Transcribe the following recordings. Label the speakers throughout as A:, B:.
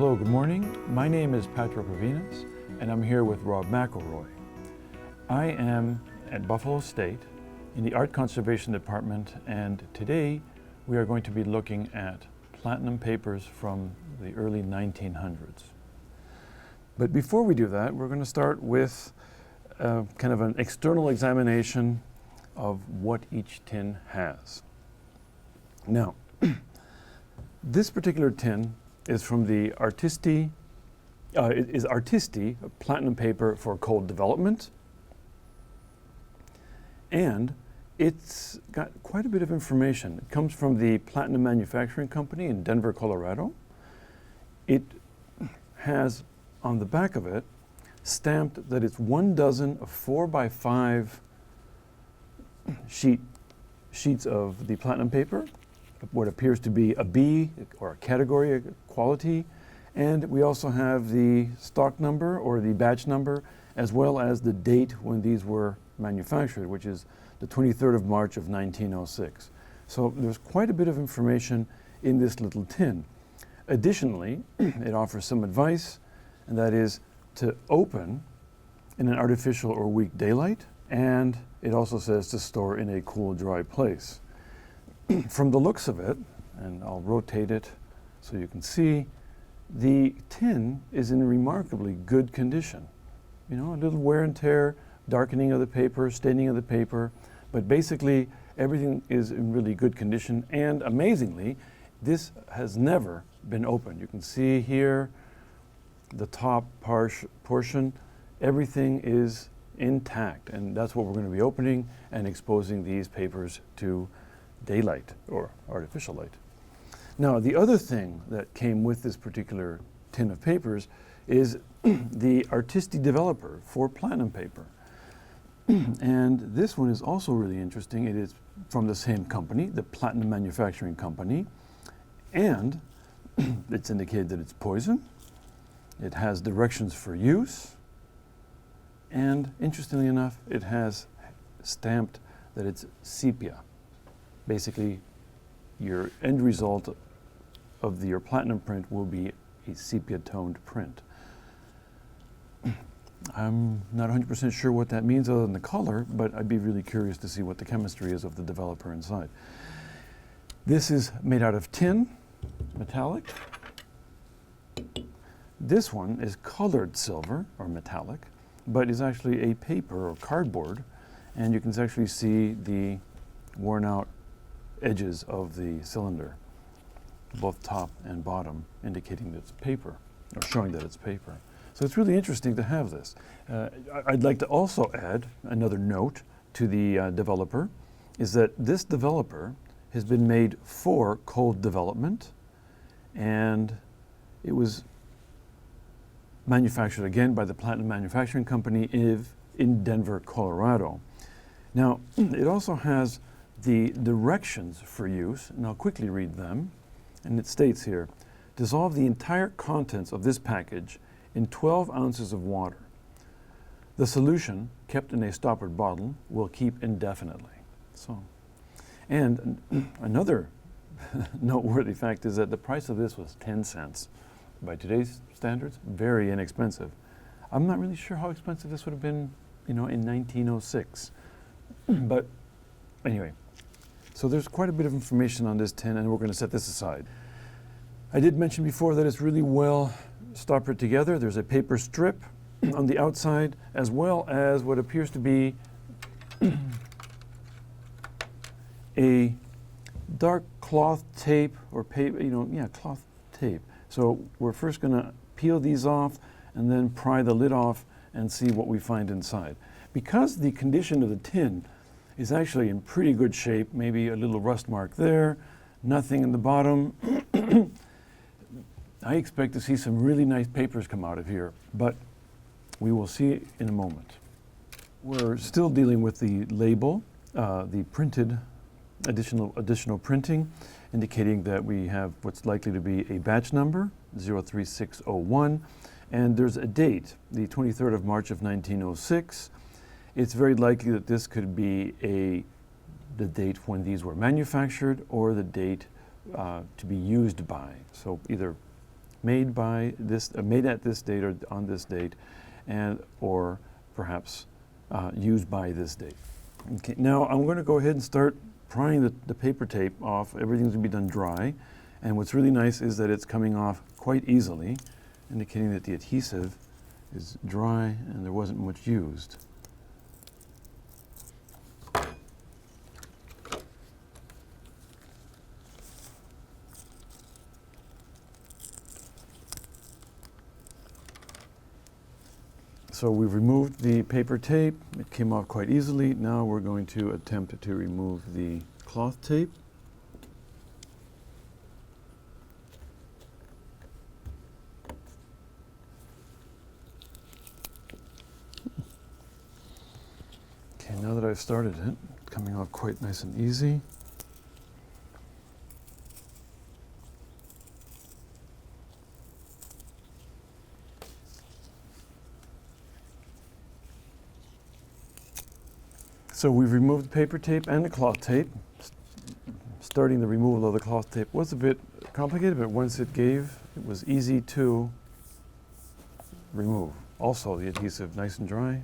A: Hello, good morning. My name is Patrick Ravines, and I'm here with Rob McElroy. I am at Buffalo State in the Art Conservation Department, and today we are going to be looking at platinum papers from the early 1900s. But before we do that, we're going to start with kind of an external examination of what each tin has. Now, this particular tin is from the Artisti, a platinum paper for cold development. And it's got quite a bit of information. It comes from the Platinum Manufacturing Company in Denver, Colorado. It has on the back of it stamped that it's 1 dozen of 4x5 sheets of the platinum paper, what appears to be a B or a category, a quality, and we also have the stock number or the batch number, as well as the date when these were manufactured, which is the 23rd of March of 1906. So there's quite a bit of information in this little tin. Additionally, it offers some advice, and that is to open in an artificial or weak daylight, and it also says to store in a cool, dry place. From the looks of it, and I'll rotate it so you can see, the tin is in remarkably good condition. You know, a little wear and tear, darkening of the paper, staining of the paper, but basically everything is in really good condition, and amazingly, this has never been opened. You can see here the top portion, everything is intact, and that's what we're going to be opening and exposing these papers to daylight or artificial light. Now, the other thing that came with this particular tin of papers is the Artisti developer for platinum paper. And this one is also really interesting. It is from the same company, the Platinum Manufacturing Company, and it's indicated that it's poison. It has directions for use, and interestingly enough, it has stamped that it's sepia. Basically, your end result of your platinum print will be a sepia-toned print. I'm not 100% sure what that means other than the color, but I'd be really curious to see what the chemistry is of the developer inside. This is made out of tin, metallic. This one is colored silver, or metallic, but is actually a paper or cardboard, and you can actually see the worn out edges of the cylinder, both top and bottom, indicating that it's paper, or showing that it's paper. So it's really interesting to have this. I'd like to also add another note to the developer, is that this developer has been made for cold development, and it was manufactured again by the Platinum Manufacturing Company in Denver, Colorado. Now, it also has the directions for use, and I'll quickly read them. And it states here, dissolve the entire contents of this package in 12 ounces of water. The solution, kept in a stoppered bottle, will keep indefinitely. So, and another noteworthy fact is that the price of this was 10 cents. By today's standards, very inexpensive. I'm not really sure how expensive this would have been, you know, in 1906. But anyway, so there's quite a bit of information on this tin, and we're going to set this aside. I did mention before that it's really well stoppered together. There's a paper strip on the outside, as well as what appears to be a dark cloth tape or paper, cloth tape. So we're first going to peel these off and then pry the lid off and see what we find inside. Because the condition of the tin is actually in pretty good shape, maybe a little rust mark there, nothing in the bottom. I expect to see some really nice papers come out of here, but we will see in a moment. We're still dealing with the label, the printed additional printing, indicating that we have what's likely to be a batch number, 03601, and there's a date, the 23rd of March of 1906. It's very likely that this could be the date when these were manufactured or the date to be used by. So either made by this, made at this date or on this date, and or perhaps used by this date. Okay, now I'm going to go ahead and start prying the paper tape off. Everything's going to be done dry, and what's really nice is that it's coming off quite easily, indicating that the adhesive is dry and there wasn't much used. So we've removed the paper tape. It came off quite easily. Now we're going to attempt to remove the cloth tape. Okay, now that I've started it, it's coming off quite nice and easy. So we've removed the paper tape and the cloth tape. Starting the removal of the cloth tape was a bit complicated, but once it gave, it was easy to remove. Also, the adhesive nice and dry.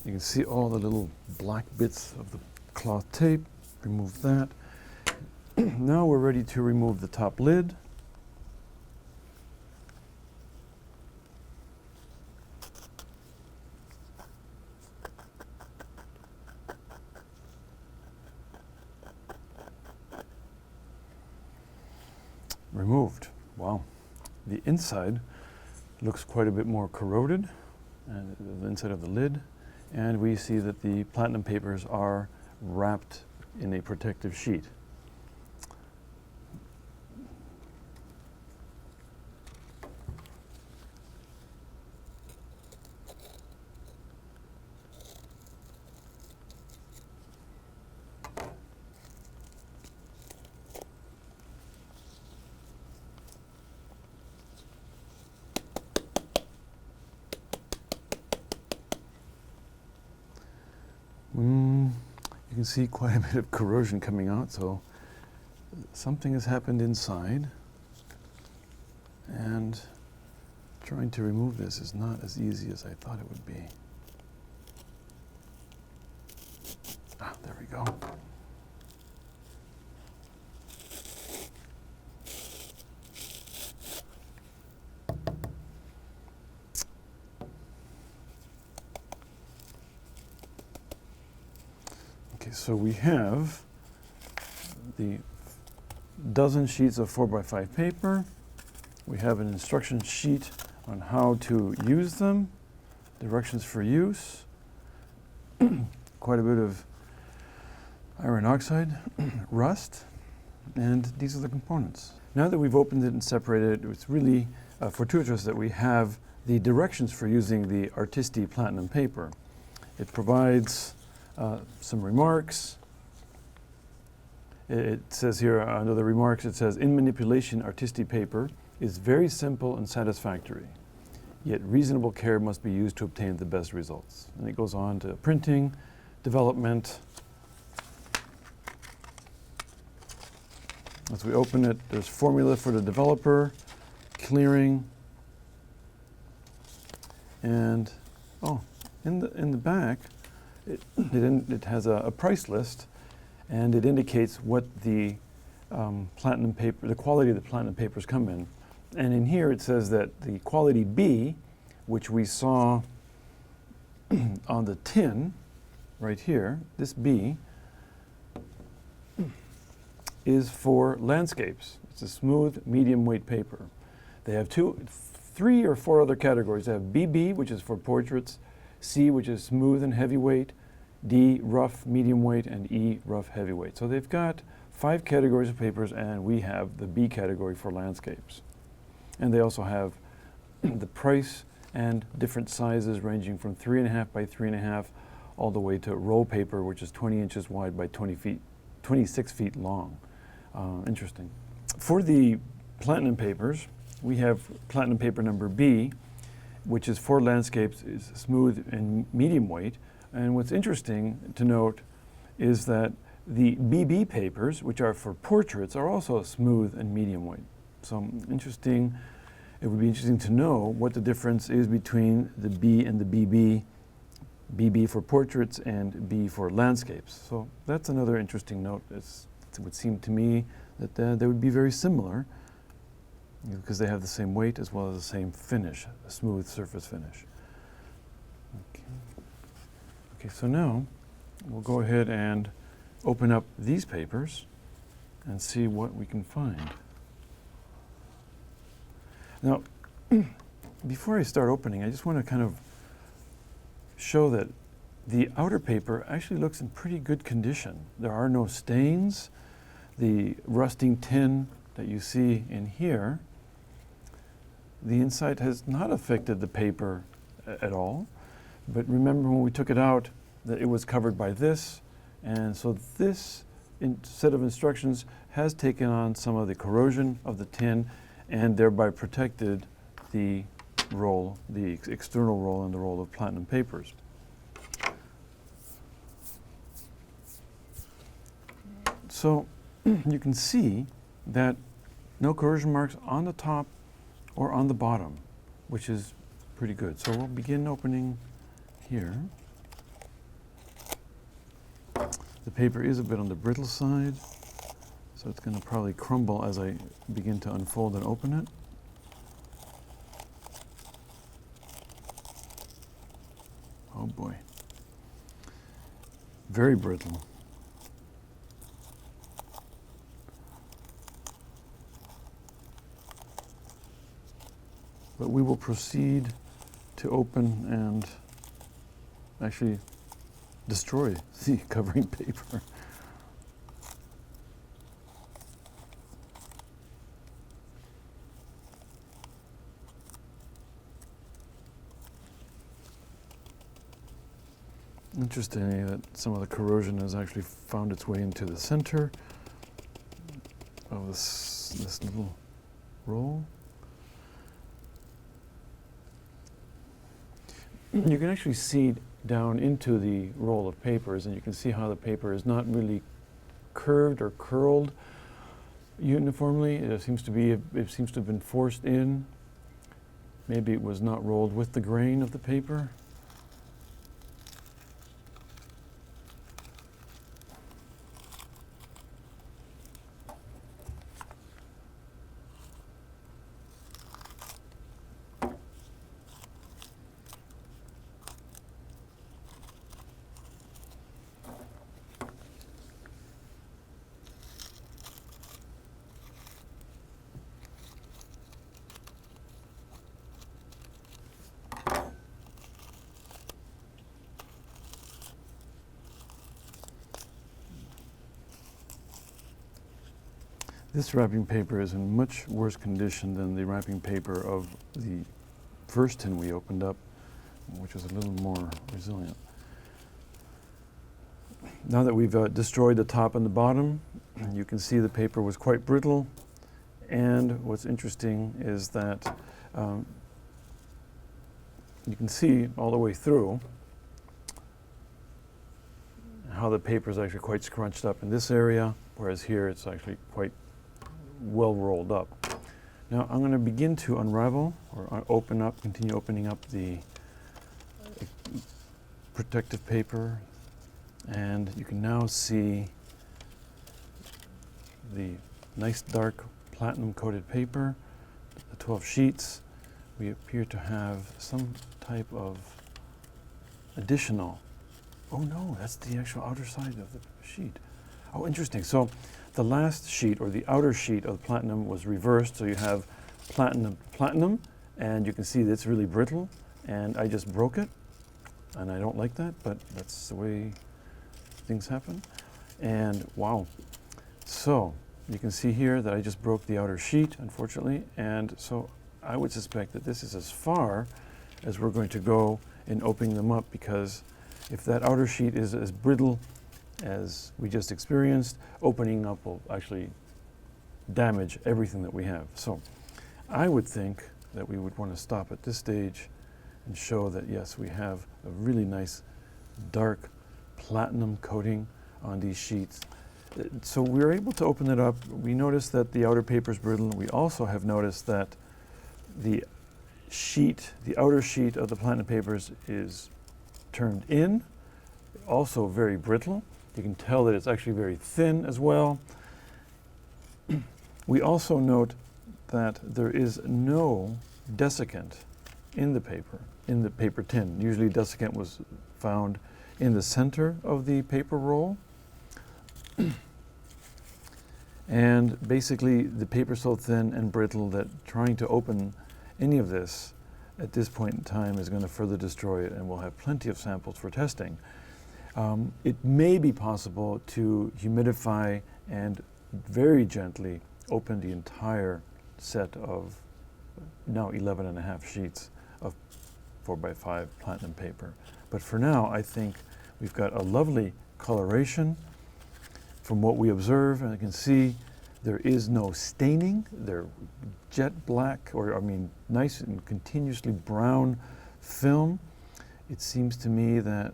A: You can see all the little black bits of the cloth tape. Remove that. Now we're ready to remove the top lid. Removed. Wow. The inside looks quite a bit more corroded, and the inside of the lid, and we see that the platinum papers are wrapped in a protective sheet. You can see quite a bit of corrosion coming out, so something has happened inside, and trying to remove this is not as easy as I thought it would be. Ah, there we go. Okay, so we have the dozen sheets of 4x5 paper. We have an instruction sheet on how to use them, directions for use, quite a bit of iron oxide, rust, and these are the components. Now that we've opened it and separated it, it's really fortuitous that we have the directions for using the Artisti platinum paper. It provides some remarks. It says here, under the remarks, it says, in manipulation, Artisti paper is very simple and satisfactory, yet reasonable care must be used to obtain the best results. And it goes on to printing, development. As we open it, there's formula for the developer, clearing, and in the back, it has a price list, and it indicates what the platinum paper, the quality of the platinum papers come in. And in here it says that the quality B, which we saw on the tin right here, this B is for landscapes. It's a smooth, medium weight paper. They have 3 or 4 other categories. They have BB, which is for portraits, C, which is smooth and heavyweight, D, rough, medium weight, and E, rough, heavyweight. So they've got 5 categories of papers, and we have the B category for landscapes. And they also have the price and different sizes ranging from 3.5 by 3.5 all the way to roll paper, which is 20 inches wide by 26 feet long. Interesting. For the platinum papers, we have platinum paper number B, which is for landscapes, is smooth and medium weight. And what's interesting to note is that the BB papers, which are for portraits, are also smooth and medium weight. So interesting. It would be interesting to know what the difference is between the B and the BB. BB for portraits and B for landscapes. So that's another interesting note. It would seem to me that they would be very similar because they have the same weight as well as the same finish, a smooth surface finish. Okay, so now we'll go ahead and open up these papers and see what we can find. Now, before I start opening, I just want to kind of show that the outer paper actually looks in pretty good condition. There are no stains. The rusting tin that you see in here, the inside has not affected the paper at all. But remember when we took it out that it was covered by this, and so this set of instructions has taken on some of the corrosion of the tin and thereby protected the roll, the external roll and the roll of platinum papers. So you can see that no corrosion marks on the top or on the bottom, which is pretty good. So we'll begin opening here. The paper is a bit on the brittle side, so it's going to probably crumble as I begin to unfold and open it. Oh boy. Very brittle. But we will proceed to open and actually destroy the covering paper. Interesting that some of the corrosion has actually found its way into the center of this little roll. You can actually see down into the roll of papers, and you can see how the paper is not really curved or curled uniformly. It seems to have been forced in. Maybe it was not rolled with the grain of the paper. This wrapping paper is in much worse condition than the wrapping paper of the first tin we opened up, which was a little more resilient. Now that we've destroyed the top and the bottom, you can see the paper was quite brittle, and what's interesting is that you can see all the way through how the paper is actually quite scrunched up in this area, whereas here it's actually quite well rolled up. Now I'm going to begin to unravel or continue opening up the protective paper, and you can now see the nice dark platinum coated paper, the 12 sheets. We appear to have some type of additional, oh no, that's the actual outer side of the sheet. Oh, interesting. So the last sheet, or the outer sheet of platinum, was reversed, so you have platinum, and you can see that it's really brittle, and I just broke it, and I don't like that, but that's the way things happen. And wow, so you can see here that I just broke the outer sheet, unfortunately, and so I would suspect that this is as far as we're going to go in opening them up, because if that outer sheet is as brittle as we just experienced, opening up will actually damage everything that we have. So I would think that we would want to stop at this stage and show that yes, we have a really nice dark platinum coating on these sheets. So we were able to open it up. We noticed that the outer paper is brittle. We also have noticed that the outer sheet of the platinum papers is turned in, also very brittle. You can tell that it's actually very thin as well. We also note that there is no desiccant in the paper tin. Usually desiccant was found in the center of the paper roll. And basically the paper is so thin and brittle that trying to open any of this at this point in time is going to further destroy it, and we'll have plenty of samples for testing. It may be possible to humidify and very gently open the entire set of now 11.5 sheets of 4x5 platinum paper. But for now, I think we've got a lovely coloration from what we observe, and you can see there is no staining. They're jet black, nice and continuously brown film. It seems to me that,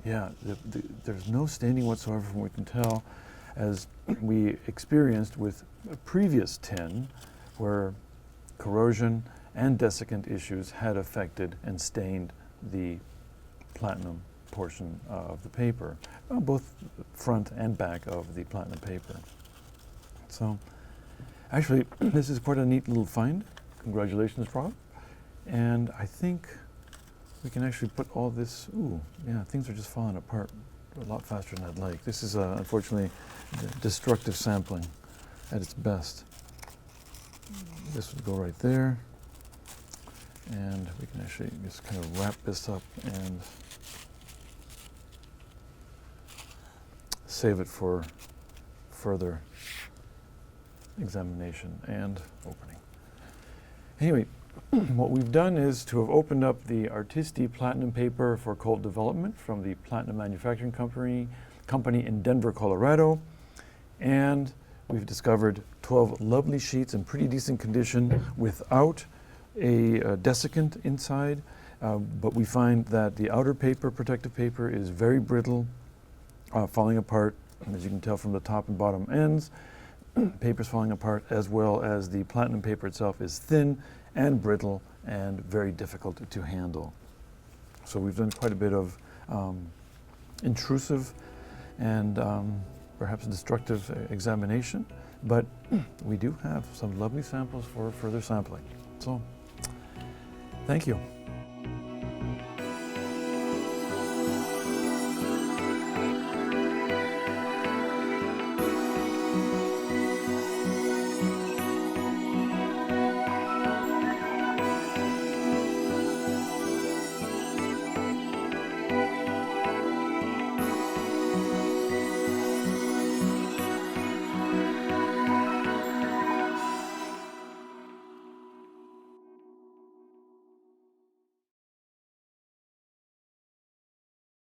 A: there's no staining whatsoever from what we can tell, as we experienced with a previous tin where corrosion and desiccant issues had affected and stained the platinum portion of the paper, both front and back of the platinum paper. So actually, this is quite a neat little find. Congratulations, Rob. And I think we can actually put all this, things are just falling apart a lot faster than I'd like. This is unfortunately destructive sampling at its best. This would go right there. And we can actually just kind of wrap this up and save it for further examination and opening. Anyway, what we've done is to have opened up the Artisti platinum paper for cold development from the Platinum Manufacturing Company in Denver, Colorado. And we've discovered 12 lovely sheets in pretty decent condition without a desiccant inside. But we find that the outer paper, protective paper, is very brittle, falling apart, as you can tell from the top and bottom ends. Paper's falling apart, as well as the platinum paper itself is thin and brittle and very difficult to handle. So we've done quite a bit of intrusive and perhaps destructive examination, but we do have some lovely samples for further sampling. So, thank you.